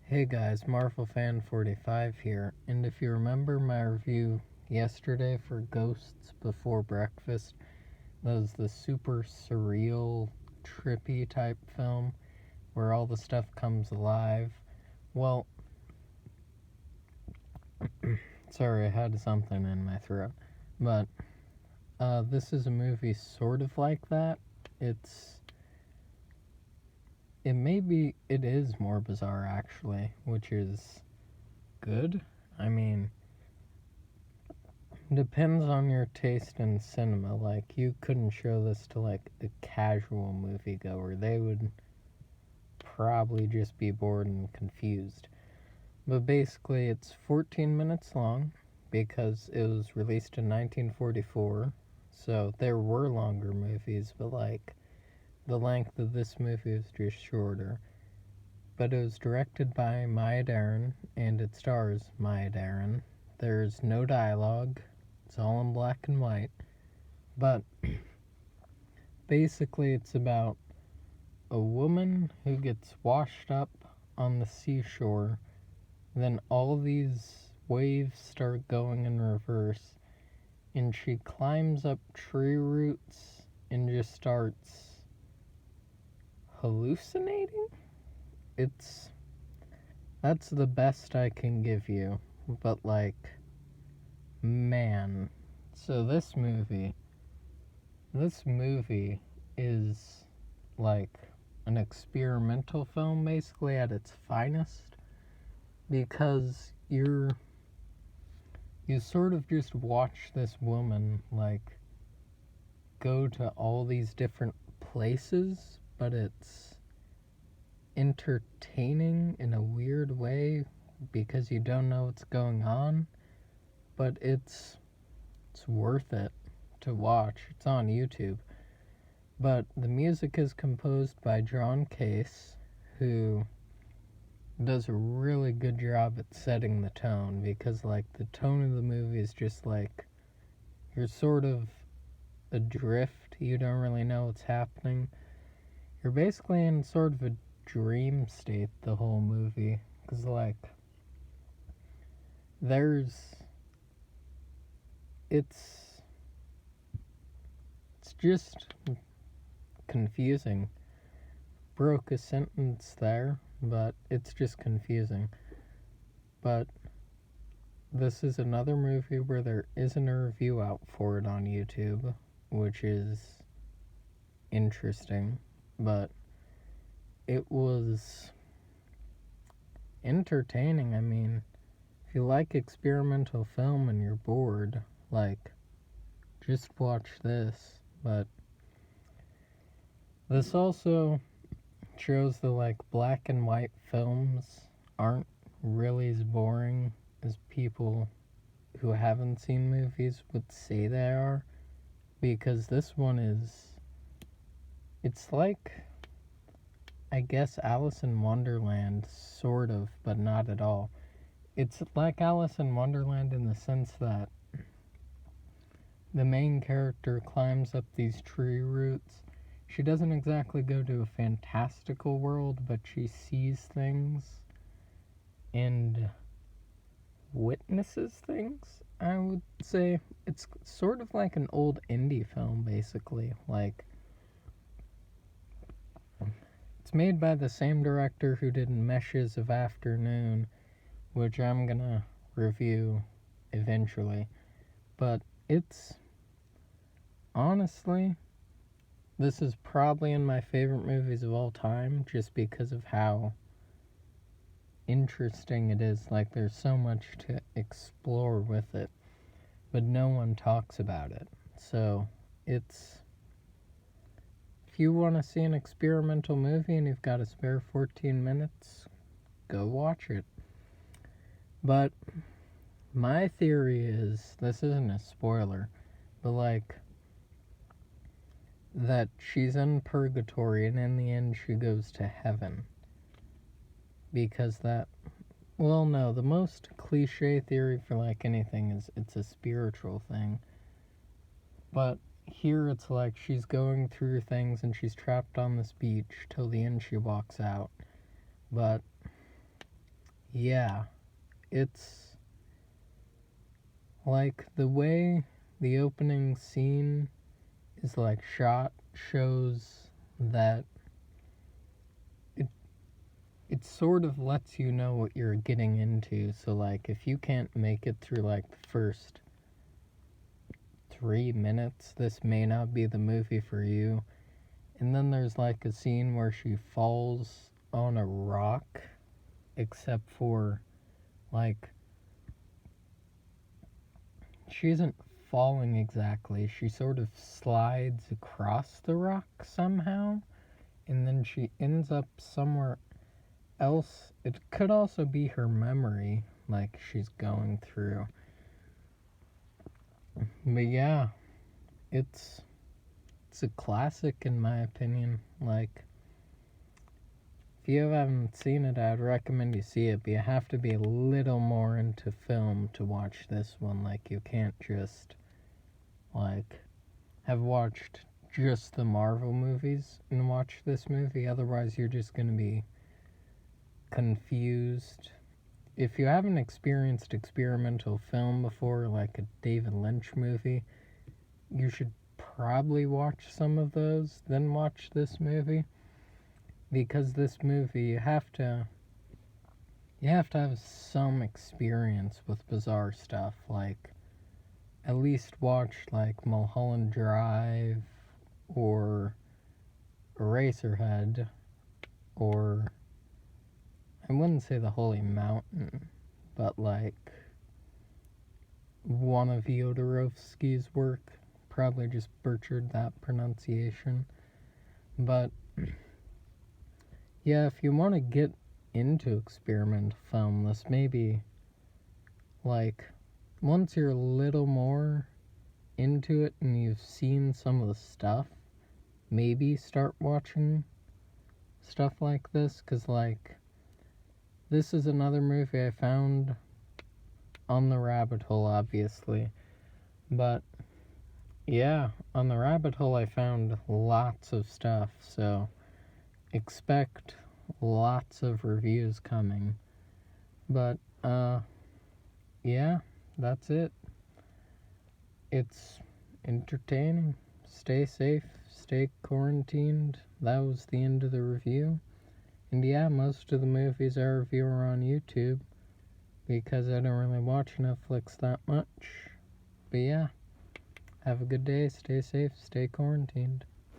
Hey guys, Marvel Fan 45 here, and if you remember my review yesterday for Ghosts Before Breakfast, that was the super surreal, trippy type film where all the stuff comes alive. Well, sorry, I had something in my throat, but this is a movie sort of like that. It is more bizarre actually, which is good. I mean, depends on your taste in cinema. Like, you couldn't show this to, like, a casual moviegoer. They would probably just be bored and confused. But basically, it's 14 minutes long because it was released in 1944. So there were longer movies, but, like, the length of this movie is just shorter. But it was directed by Maya Deren, and it stars Maya Deren. There's no dialogue, it's all in black and white. But basically, it's about a woman who gets washed up on the seashore. Then all these waves start going in reverse, and she climbs up tree roots and just starts hallucinating. It's That's the best I can give you. But, like, man. So this movie is like an experimental film basically at its finest, because you sort of just watch this woman, like, go to all these different places, but it's entertaining in a weird way because you don't know what's going on, but it's worth it to watch. It's on YouTube. But the music is composed by John Case, who does a really good job at setting the tone, because, like, the tone of the movie is just like you're sort of adrift. You don't really know what's happening. You're basically in sort of a dream state the whole movie, because, like, there's it's just confusing. Broke a sentence there, but it's just confusing. But this is another movie where there isn't a review out for it on YouTube, which is interesting. But it was entertaining. I mean, if you like experimental film and you're bored, like, just watch this. But this also shows that, like, black and white films aren't really as boring as people who haven't seen movies would say they are, because this one it's like, I guess, Alice in Wonderland, sort of, but not at all. It's like Alice in Wonderland in the sense that the main character climbs up these tree roots. She doesn't exactly go to a fantastical world, but she sees things and witnesses things, I would say. It's sort of like an old indie film, basically. Like, it's made by the same director who did Meshes of Afternoon, which I'm gonna review eventually. But it's honestly, this is probably in my favorite movies of all time, just because of how interesting it is. Like, there's so much to explore with it, but no one talks about it. So it's if you want to see an experimental movie and you've got a spare 14 minutes, go watch it. But my theory is, this isn't a spoiler, but, like, that she's in purgatory and in the end she goes to heaven. Because well, no, the most cliche theory for, like, anything is it's a spiritual thing. But here it's like she's going through things and she's trapped on this beach till the end she walks out. But yeah, it's like the way the opening scene is like shot shows that it sort of lets you know what you're getting into. So like if you can't make it through like the first 3 minutes, this may not be the movie for you. And then there's like a scene where she falls on a rock, except for like she isn't falling exactly. She sort of slides across the rock somehow, and then she ends up somewhere else. It could also be her memory, like she's going through. But yeah, it's a classic in my opinion. Like if you haven't seen it, I'd recommend you see it, but you have to be a little more into film to watch this one. Like you can't just like have watched just the Marvel movies and watch this movie. Otherwise, you're just going to be confused. If you haven't experienced experimental film before, like a David Lynch movie, you should probably watch some of those, then watch this movie. Because this movie, you have to have some experience with bizarre stuff. Like, at least watch like Mulholland Drive or Eraserhead, or I wouldn't say The Holy Mountain, but like one of Jodorowsky's work. Probably just butchered that pronunciation. But yeah, if you want to get into experimental film, this maybe like once you're a little more into it and you've seen some of the stuff, maybe start watching stuff like this, because like this is another movie I found on the rabbit hole, obviously, but yeah, on the rabbit hole I found lots of stuff, so expect lots of reviews coming. But yeah, that's it. It's entertaining. Stay safe, stay quarantined. That was the end of the review. And yeah, most of the movies I review are on YouTube because I don't really watch Netflix that much. But yeah, have a good day, stay safe, stay quarantined.